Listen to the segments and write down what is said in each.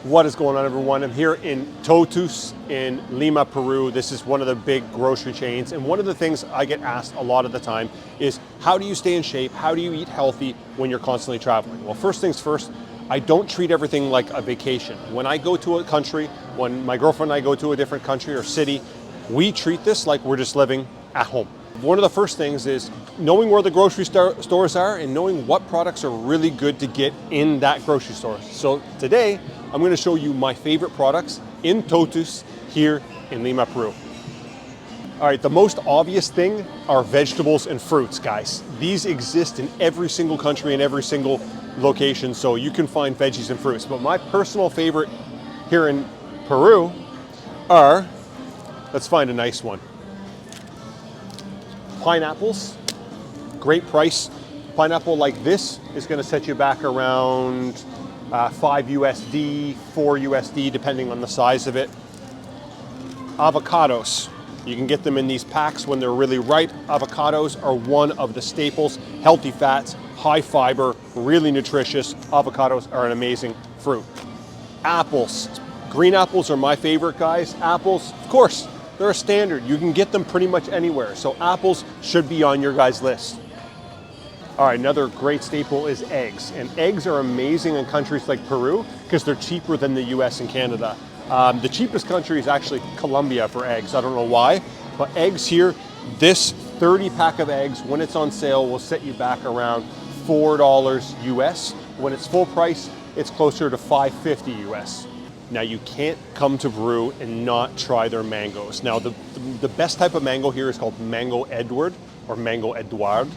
What is going on, everyone? I'm here in Tottus in Lima, Peru. This is one of the big grocery chains, and one of the things I get asked a lot of the time is, how do you stay in shape? How do you eat healthy when you're constantly traveling? Well, first things first, I don't treat everything like a vacation. When I go to a country, when my girlfriend and I go to a different country or city, we treat this like we're just living at home. One of the first things is knowing where the grocery stores are and knowing what products are really good to get in that grocery store. So today, I'm going to show you my favorite products in Tottus here in Lima, Peru. All right, the most obvious thing are vegetables and fruits, guys. These exist in every single country and every single location, so you can find veggies and fruits. But my personal favorite here in Peru are, let's find a nice one. Pineapples, great price. Pineapple like this is going to set you back around 5 USD, 4 USD, depending on the size of it. Avocados, you can get them in these packs when they're really ripe. Avocados are one of the staples, healthy fats, high fiber, really nutritious. Avocados are an amazing fruit. Apples, green apples are my favorite, guys. Apples, of course, they're a standard. You can get them pretty much anywhere. So apples should be on your guys' list. All right, another great staple is eggs. And eggs are amazing in countries like Peru because they're cheaper than the US and Canada. The cheapest country is actually Colombia for eggs. I don't know why, but eggs here, this 30 pack of eggs, when it's on sale, will set you back around $4 US. When it's full price, it's closer to $5.50 US. Now, you can't come to Peru and not try their mangoes. Now, the best type of mango here is called Mango Edward or Mango Edouard.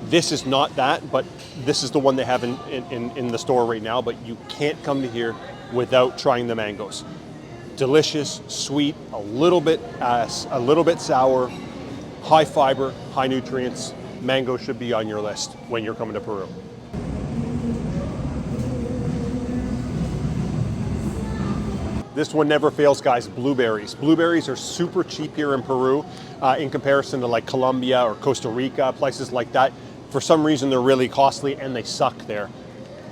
This is not that, but this is the one they have in the store right now, but you can't come to here without trying the mangoes. Delicious, sweet, a little bit sour, high fiber, high nutrients. Mango should be on your list when you're coming to Peru. This one never fails, guys, blueberries. Blueberries are super cheap here in Peru in comparison to like Colombia or Costa Rica, places like that. For some reason, they're really costly and they suck there.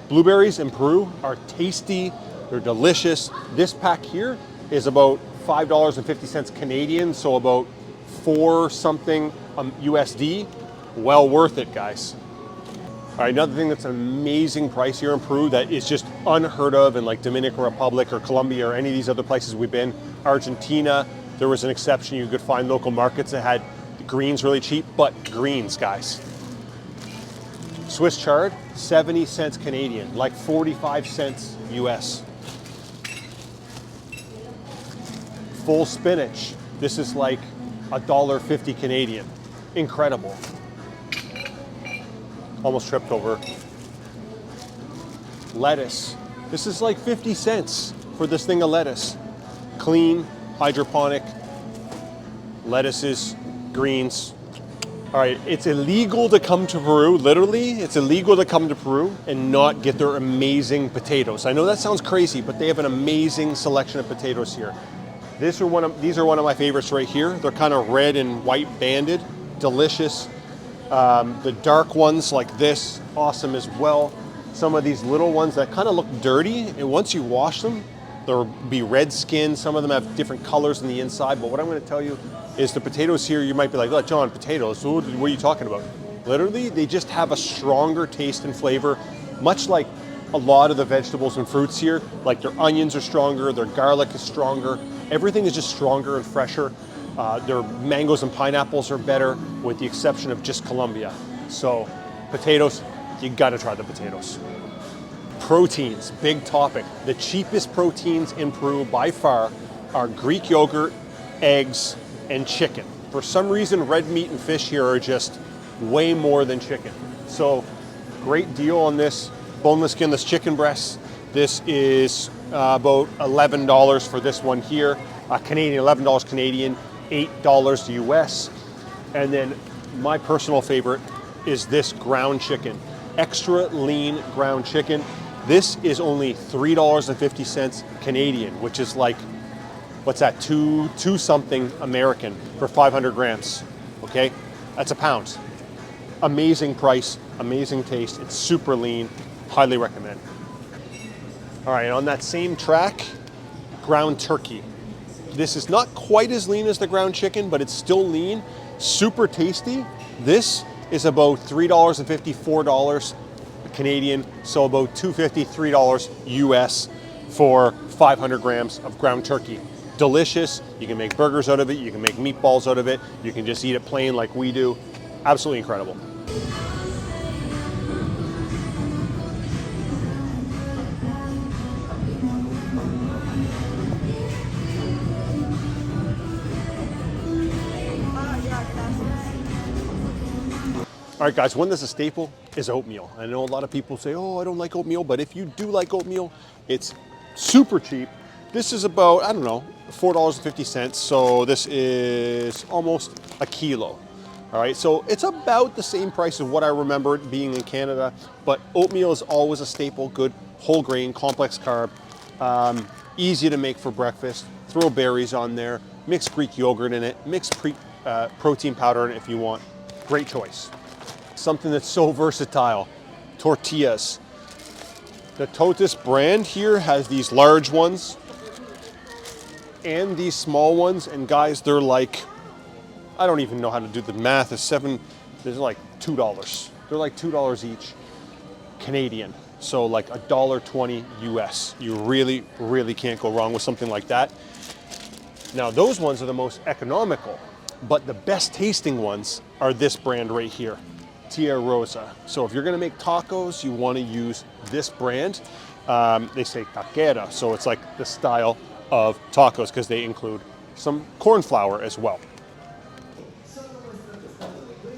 Blueberries in Peru are tasty, they're delicious. This pack here is about $5.50 Canadian, so about 4 something USD. Well worth it, guys. All right, another thing that's an amazing price here in Peru that is just unheard of in like Dominican Republic or Colombia or any of these other places we've been. Argentina, there was an exception. You could find local markets that had greens really cheap, but greens, guys. Swiss chard, 70 cents Canadian, like 45 cents US. Full spinach, this is like $1.50 Canadian. Incredible. Almost tripped over. Lettuce. This is like 50 cents for this thing of lettuce. Clean, hydroponic, lettuces, greens. All right, it's illegal to come to Peru, literally, it's illegal to come to Peru and not get their amazing potatoes. I know that sounds crazy, but they have an amazing selection of potatoes here. These are one of my favorites right here. They're kind of red and white banded, delicious. The dark ones like this, awesome as well. Some of these little ones that kind of look dirty, and once you wash them, they'll be red skin. Some of them have different colors on the inside, but what I'm going to tell you is the potatoes here, you might be like, oh, John, potatoes, what are you talking about? Literally, they just have a stronger taste and flavor, much like a lot of the vegetables and fruits here. Like their onions are stronger, their garlic is stronger, everything is just stronger and fresher. Their mangoes and pineapples are better, with the exception of just Colombia. So potatoes, you gotta try the potatoes. Proteins, big topic. The cheapest proteins in Peru by far are Greek yogurt, eggs, and chicken. For some reason, red meat and fish here are just way more than chicken. So great deal on this boneless, skinless chicken breasts. This is about $11 for this one here. Canadian, $11 Canadian. $8 US. And then my personal favorite is this ground chicken. Extra lean ground chicken. This is only $3.50 Canadian, which is like, what's that, two something American for 500 grams, okay? That's a pound. Amazing price, amazing taste. It's super lean. Highly recommend. All right, on that same track, ground turkey. This is not quite as lean as the ground chicken, but it's still lean, super tasty. This is about $3.50, $4 Canadian, so about $2.50, $3 US for 500 grams of ground turkey. Delicious. You can make burgers out of it, you can make meatballs out of it, you can just eat it plain like we do. Absolutely incredible. All right, guys, one that's a staple is oatmeal. I know a lot of people say, oh, I don't like oatmeal, but if you do like oatmeal, it's super cheap. This is about, I don't know, $4.50. So this is almost a kilo. All right, so it's about the same price as what I remember it being in Canada, but oatmeal is always a staple, good whole grain, complex carb, easy to make for breakfast. Throw berries on there, mix Greek yogurt in it, mix protein powder in it if you want. Great choice. Something that's so versatile, tortillas. The Tottus brand here has these large ones and these small ones, and guys, they're like, I don't even know how to do the math. They're like $2. They're like $2 each Canadian. So like $1.20 US. You really, really can't go wrong with something like that. Now those ones are the most economical, but the best tasting ones are this brand right here, Tia Rosa. So if you're gonna make tacos, you wanna use this brand. They say taquera, so it's like the style of tacos because they include some corn flour as well.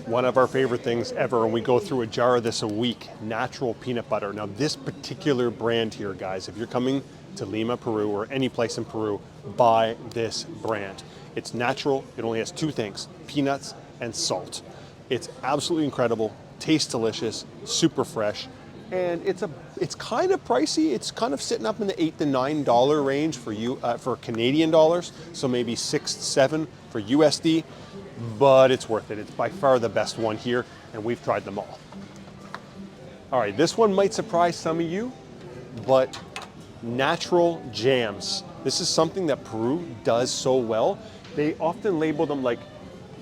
One of our favorite things ever, and we go through a jar of this a week, natural peanut butter. Now this particular brand here, guys, if you're coming to Lima, Peru, or any place in Peru, buy this brand. It's natural, it only has two things, peanuts and salt. It's absolutely incredible, tastes delicious, super fresh, and it's kind of pricey. It's kind of sitting up in the $8 to $9 range for Canadian dollars, so maybe $6 to $7 for USD, but it's worth it. It's by far the best one here, and we've tried them all. All right, this one might surprise some of you, but natural jams. This is something that Peru does so well. They often label them like,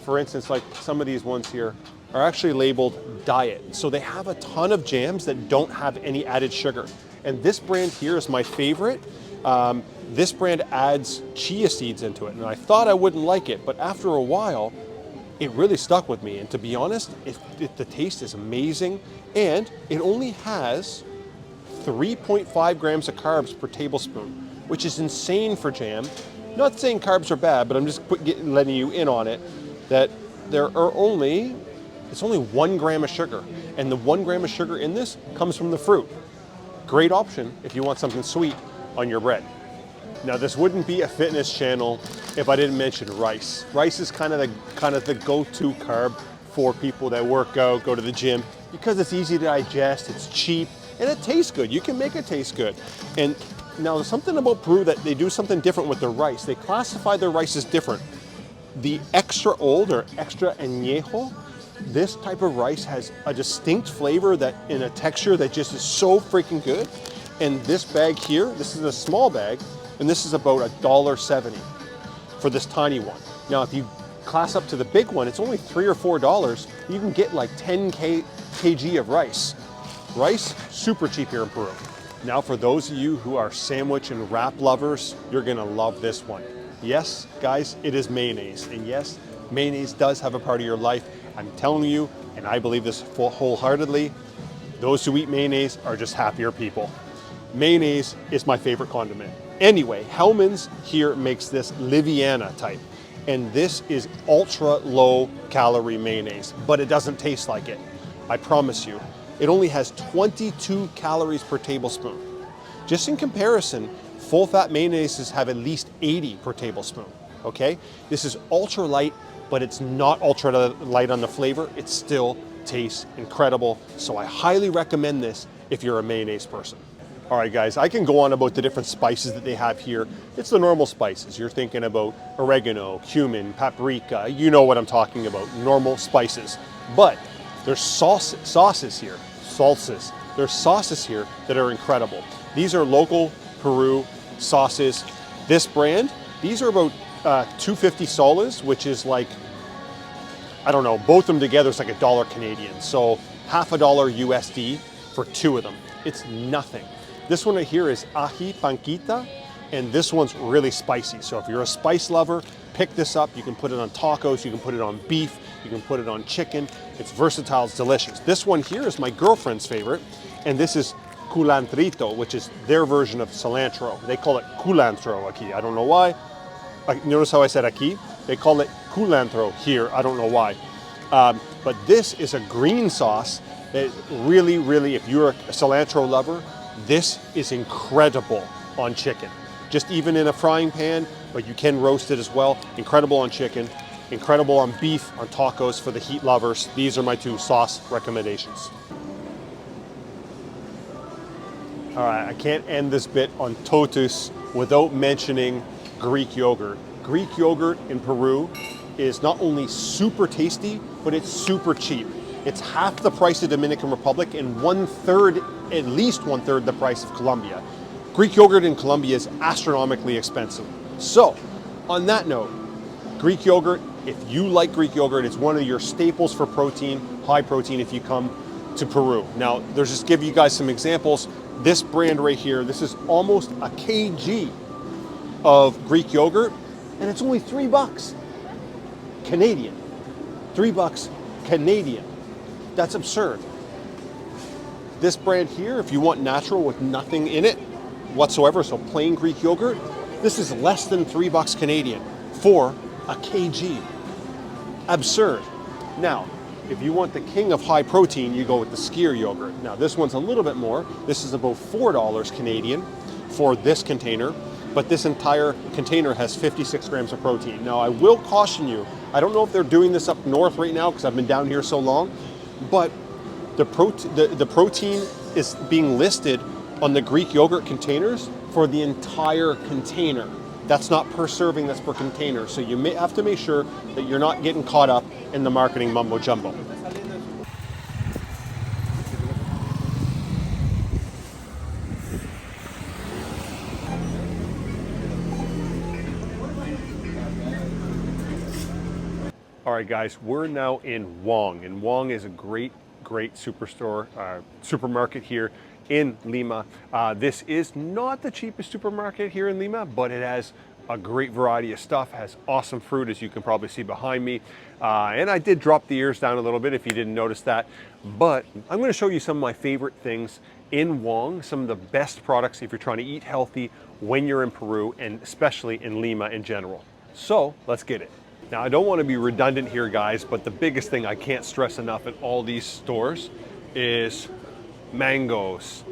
for instance, like some of these ones here are actually labeled diet. So they have a ton of jams that don't have any added sugar. And this brand here is my favorite. This brand adds chia seeds into it. And I thought I wouldn't like it, but after a while, it really stuck with me. And to be honest, the taste is amazing. And it only has 3.5 grams of carbs per tablespoon, which is insane for jam. Not saying carbs are bad, but I'm just letting you in on it, that it's only 1 gram of sugar. And the 1 gram of sugar in this comes from the fruit. Great option if you want something sweet on your bread. Now this wouldn't be a fitness channel if I didn't mention rice. Rice is kind of the go-to carb for people that work out, go to the gym, because it's easy to digest, it's cheap, and it tastes good. You can make it taste good. And now there's something about Peru that they do something different with their rice. They classify their rices different. The extra old or extra añejo, this type of rice has a distinct flavor that in a texture that just is so freaking good. And this bag here, this is a small bag, and this is about $1.70 for this tiny one. Now, if you class up to the big one, it's only $3 or $4. You can get like 10 kg of rice. Rice, super cheap here in Peru. Now, for those of you who are sandwich and wrap lovers, you're gonna love this one. Yes, guys, it is mayonnaise. And yes, mayonnaise does have a part of your life. I'm telling you, and I believe this wholeheartedly, those who eat mayonnaise are just happier people. Mayonnaise is my favorite condiment. Anyway, Hellmann's here makes this Liviana type. And this is ultra low calorie mayonnaise, but it doesn't taste like it. I promise you. It only has 22 calories per tablespoon. Just in comparison, full fat mayonnaises have at least 80 per tablespoon, okay? This is ultra light, but it's not ultra light on the flavor. It still tastes incredible. So I highly recommend this if you're a mayonnaise person. All right, guys, I can go on about the different spices that they have here. It's the normal spices. You're thinking about oregano, cumin, paprika. You know what I'm talking about, normal spices. But There's sauces here, salsas. There's sauces here that are incredible. These are local Peru sauces. This brand, these are about 250 soles, which is like, I don't know, both of them together is like $1 Canadian. So half $1 USD for 2 of them. It's nothing. This one right here is ají panquita, and this one's really spicy. So if you're a spice lover, pick this up. You can put it on tacos, you can put it on beef, you can put it on chicken. It's versatile, it's delicious. This one here is my girlfriend's favorite, and this is culantrito, which is their version of cilantro. They call it culantro aquí. I don't know why. Notice how I said aquí? They call it culantro here. I don't know why. But this is a green sauce that really, really, if you're a cilantro lover, this is incredible on chicken. Just even in a frying pan, but you can roast it as well. Incredible on chicken, incredible on beef, on tacos for the heat lovers. These are my 2 sauce recommendations. All right, I can't end this bit on Tottus without mentioning Greek yogurt. Greek yogurt in Peru is not only super tasty, but it's super cheap. It's half the price of Dominican Republic and 1/3, at least 1/3 the price of Colombia. Greek yogurt in Colombia is astronomically expensive. So, on that note, Greek yogurt, if you like Greek yogurt, it's one of your staples for protein, high protein if you come to Peru. Now, there's just give you guys some examples. This brand right here, this is almost a kg of Greek yogurt, and it's only $3 Canadian. $3 Canadian. That's absurd. This brand here, if you want natural with nothing in it whatsoever, so plain Greek yogurt, this is less than $3 Canadian for a kg. Absurd. Now, if you want the king of high protein, you go with the skyr yogurt. Now, this one's a little bit more. This is about $4 Canadian for this container, but this entire container has 56 grams of protein. Now, I will caution you, I don't know if they're doing this up north right now because I've been down here so long, but the protein is being listed on the Greek yogurt containers for the entire container. That's not per serving, that's per container. So you may have to make sure that you're not getting caught up in the marketing mumbo jumbo. All right, guys, we're now in Wong, and Wong is a great superstore, supermarket here in Lima. This is not the cheapest supermarket here in Lima, but it has a great variety of stuff, has awesome fruit, as you can probably see behind me. And I did drop the ears down a little bit if you didn't notice that. But I'm gonna show you some of my favorite things in Wong, some of the best products if you're trying to eat healthy when you're in Peru, and especially in Lima in general. So let's get it. Now, I don't want to be redundant here, guys, but the biggest thing I can't stress enough at all these stores is mangoes,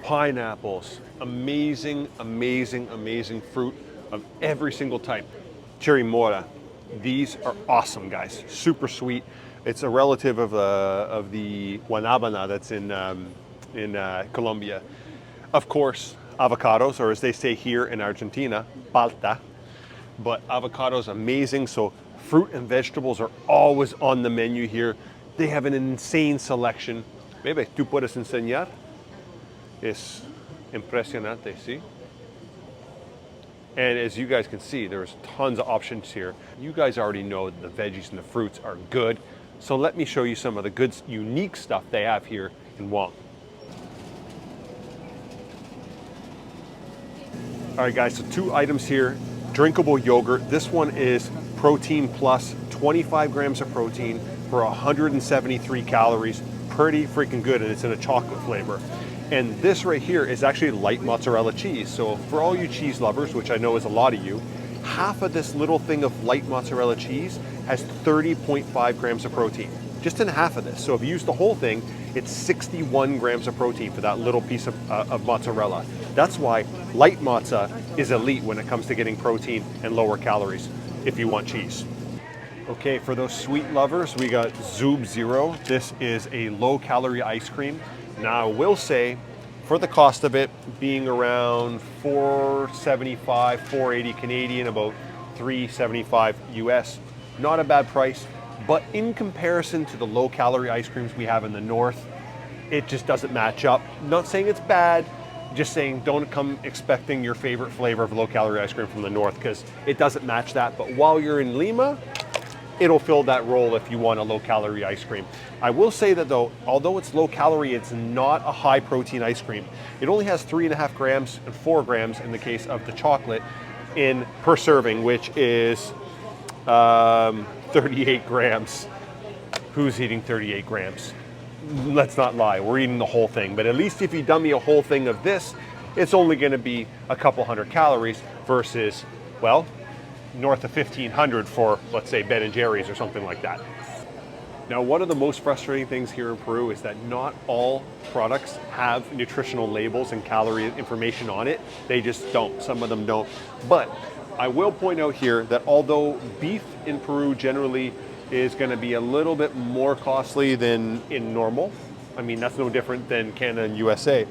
pineapples, amazing, amazing, amazing fruit of every single type. Cherry mora, these are awesome, guys. Super sweet. It's a relative of the guanabana that's in Colombia. Of course, avocados, or as they say here in Argentina, palta. But avocados, amazing. So fruit and vegetables are always on the menu here. They have an insane selection. Maybe tú puedes enseñar. Es impresionante, ¿sí? And as you guys can see, there's tons of options here. You guys already know that the veggies and the fruits are good. So let me show you some of the good, unique stuff they have here in Wong. All right, guys, so 2 items here. Drinkable yogurt. This one is protein plus, 25 grams of protein for 173 calories. Pretty freaking good, and it's in a chocolate flavor. And this right here is actually light mozzarella cheese. So for all you cheese lovers, which I know is a lot of you, half of this little thing of light mozzarella cheese has 30.5 grams of protein. Just in half of this. So if you use the whole thing, it's 61 grams of protein for that little piece of mozzarella. That's why light mozza is elite when it comes to getting protein and lower calories if you want cheese. Okay, for those sweet lovers, we got Zub Zero. This is a low-calorie ice cream. Now, I will say, for the cost of it, being around $4.75, $4.80 Canadian, about $3.75 US, not a bad price. but in comparison to the low-calorie ice creams we have in the north, it just doesn't match up. Not saying it's bad, just saying don't come expecting your favorite flavor of low-calorie ice cream from the north, because it doesn't match that. But while you're in Lima, it'll fill that role if you want a low-calorie ice cream. I will say that though, although it's low-calorie, it's not a high-protein ice cream. It only has 3.5 grams and 4 grams in the case of the chocolate in per serving, which is 38 grams. Who's eating 38 grams? Let's not lie, we're eating the whole thing. But at least if you dummy a whole thing of this, it's only going to be a couple hundred calories versus, well, north of 1,500 for, let's say, Ben and Jerry's or something like that. Now, one of the most frustrating things here in Peru is that not all products have nutritional labels and calorie information on it. They just don't. Some of them don't. But I will point out here that although beef in Peru generally is going to be a little bit more costly than in normal, I mean, that's no different than Canada and USA,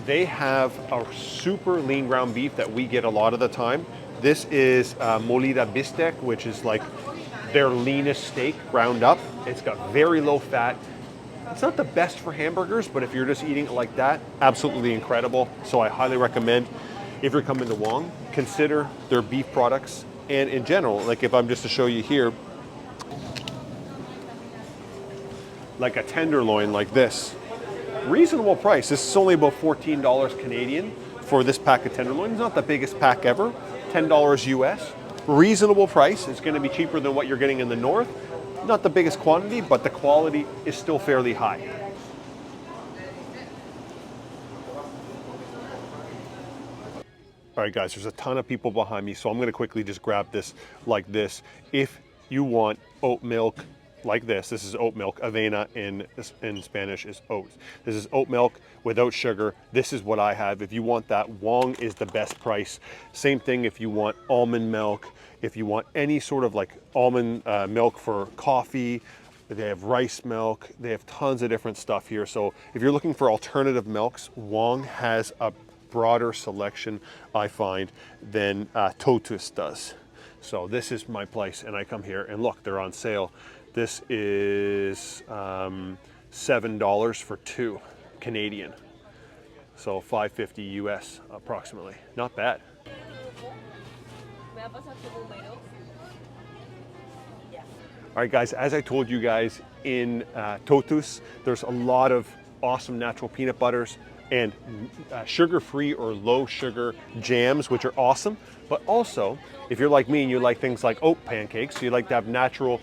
they have a super lean ground beef that we get a lot of the time. This is molida bistec, which is like their leanest steak ground up. It's got very low fat. It's not the best for hamburgers, but if you're just eating it like that, absolutely incredible. So I highly recommend, if you're coming to Wong, consider their beef products. And in general, like if I'm just to show you here, like a tenderloin like this, reasonable price. This is only about $14 Canadian for this pack of tenderloin. It's not the biggest pack ever, $10 US. Reasonable price. It's going to be cheaper than what you're getting in the north. Not the biggest quantity, but the quality is still fairly high. All right, guys, there's a ton of people behind me, so I'm going to quickly just grab this like this. If you want oat milk like this is oat milk. Avena in Spanish is oats. This is oat milk without sugar. This is what I have. If you want that, Wong is the best price. Same thing if you want almond milk, if you want any sort of like almond milk for coffee. They have rice milk. They have tons of different stuff here. So if you're looking for alternative milks, Wong has a broader selection, I find, than Tottus does. So this is my place, and I come here and look, they're on sale. This is $7 for 2 Canadian. So $5.50 US approximately. Not bad. All right, guys, as I told you guys, in Tottus, there's a lot of awesome natural peanut butters and sugar-free or low-sugar jams, which are awesome. But also, if you're like me and you like things like oat pancakes, you like to have natural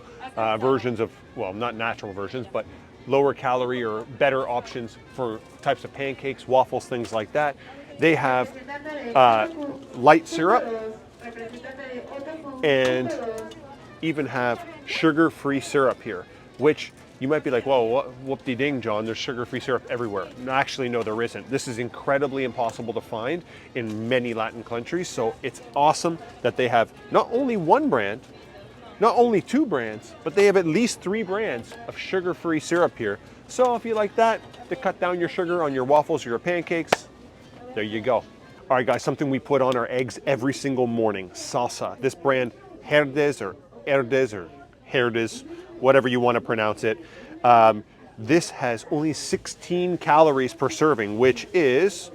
versions of, well, not natural versions, but lower calorie or better options for types of pancakes, waffles, things like that. They have light syrup and even have sugar-free syrup here, which you might be like, whoa, whoop-de-ding, John, there's sugar-free syrup everywhere. Actually, no, there isn't. This is incredibly impossible to find in many Latin countries, so it's awesome that they have not only one brand, not only 2 brands, but they have at least 3 brands of sugar-free syrup here. So if you like that, to cut down your sugar on your waffles or your pancakes, there you go. All right, guys, something we put on our eggs every single morning, salsa. This brand, Herdes or Herdes, whatever you want to pronounce it. This has only 16 calories per serving, which is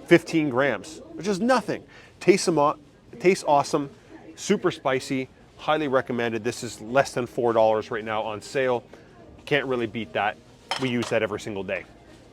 15 grams, which is nothing. Tastes awesome, super spicy, highly recommended. This is less than $4 right now on sale. Can't really beat that. We use that every single day.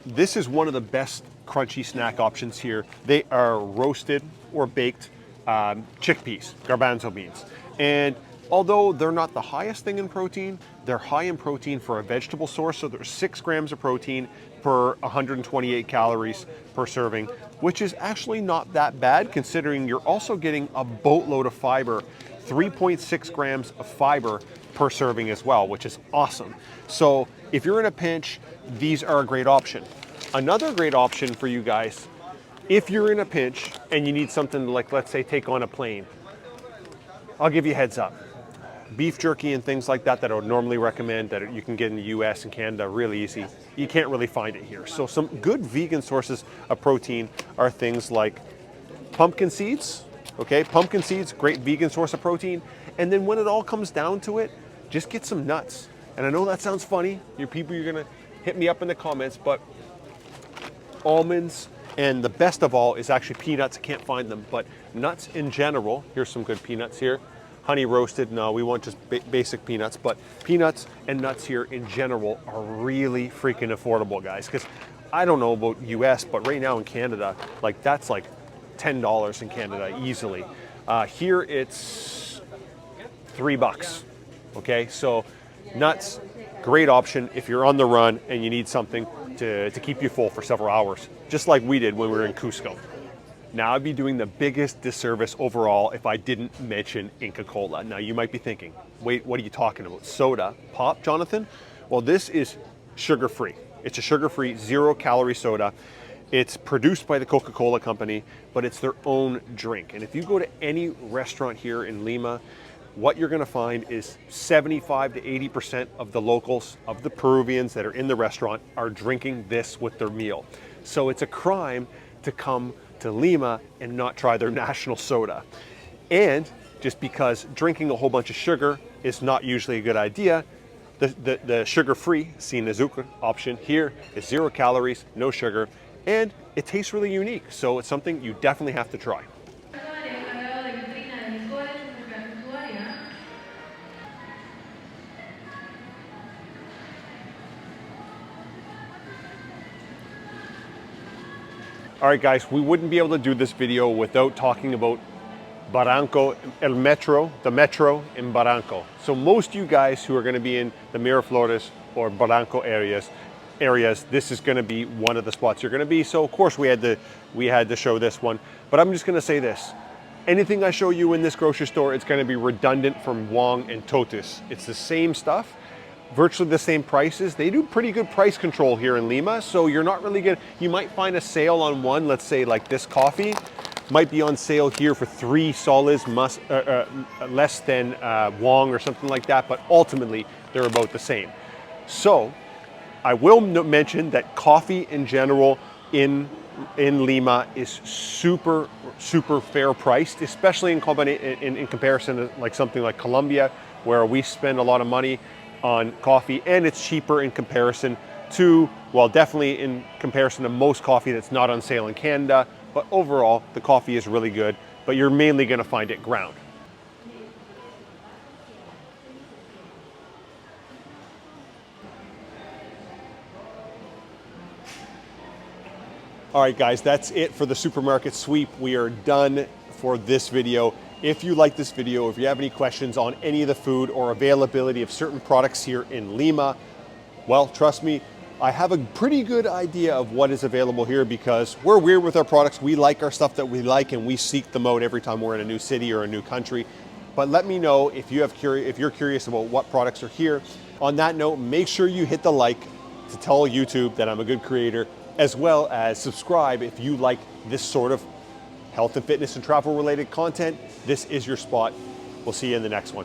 This is one of the best crunchy snack options here. They are roasted or baked chickpeas, garbanzo beans. And although they're not the highest thing in protein, they're high in protein for a vegetable source. So there's 6 grams of protein per 128 calories per serving, which is actually not that bad considering you're also getting a boatload of fiber, 3.6 grams of fiber per serving as well, which is awesome. So if you're in a pinch, these are a great option. Another great option for you guys, if you're in a pinch and you need something to, like, let's say, take on a plane, I'll give you a heads up. Beef jerky and things like that I would normally recommend that you can get in the US and Canada really easy. You can't really find it here. So some good vegan sources of protein are things like pumpkin seeds. Okay, pumpkin seeds, great vegan source of protein. And then when it all comes down to it, just get some nuts. And I know that sounds funny. You're gonna hit me up in the comments, but almonds, and the best of all is actually peanuts. I can't find them, but nuts in general. Here's some good peanuts here. Honey roasted, no, we want just basic peanuts, but peanuts and nuts here in general are really freaking affordable, guys. Because I don't know about US, but right now in Canada, like that's like $10 in Canada easily. Here it's $3, okay? So nuts, great option if you're on the run and you need something to keep you full for several hours, just like we did when we were in Cusco. Now, I'd be doing the biggest disservice overall if I didn't mention Inca Cola. Now, you might be thinking, wait, what are you talking about? Soda? Pop, Jonathan? Well, this is sugar-free. It's a sugar-free, zero-calorie soda. It's produced by the Coca-Cola company, but it's their own drink. And if you go to any restaurant here in Lima, what you're gonna find is 75 to 80% of the locals, of the Peruvians that are in the restaurant, are drinking this with their meal. So it's a crime to come to Lima and not try their national soda. And just because drinking a whole bunch of sugar is not usually a good idea, the sugar-free sin azúcar option here is 0 calories, no sugar, and it tastes really unique. So it's something you definitely have to try. All right, guys, we wouldn't be able to do this video without talking about Barranco, the metro in Barranco. So most of you guys who are gonna be in the Miraflores or Barranco areas, this is gonna be one of the spots you're gonna be. So of course we had to show this one, but I'm just gonna say this. Anything I show you in this grocery store, it's gonna be redundant from Wong and Tottus. It's the same stuff, virtually the same prices. They do pretty good price control here in Lima, so you're not really gonna, you might find a sale on one, let's say like this coffee, might be on sale here for 3 soles less than Wong or something like that, but ultimately they're about the same. So I will mention that coffee in general in Lima is super fair priced, especially in comparison to like something like Colombia, where we spend a lot of money on coffee, and it's cheaper in comparison to, well, definitely in comparison to most coffee that's not on sale in Canada, but overall the coffee is really good, but you're mainly going to find it ground. All right, guys, that's it for the supermarket sweep. We are done for this video. If you like this video, if you have any questions on any of the food or availability of certain products here in Lima, well, trust me, I have a pretty good idea of what is available here because we're weird with our products. We like our stuff that we like and we seek them out every time we're in a new city or a new country. But let me know if you're curious about what products are here. On that note, make sure you hit the like to tell YouTube that I'm a good creator, as well as subscribe if you like this sort of health and fitness and travel related content. This is your spot. We'll see you in the next one.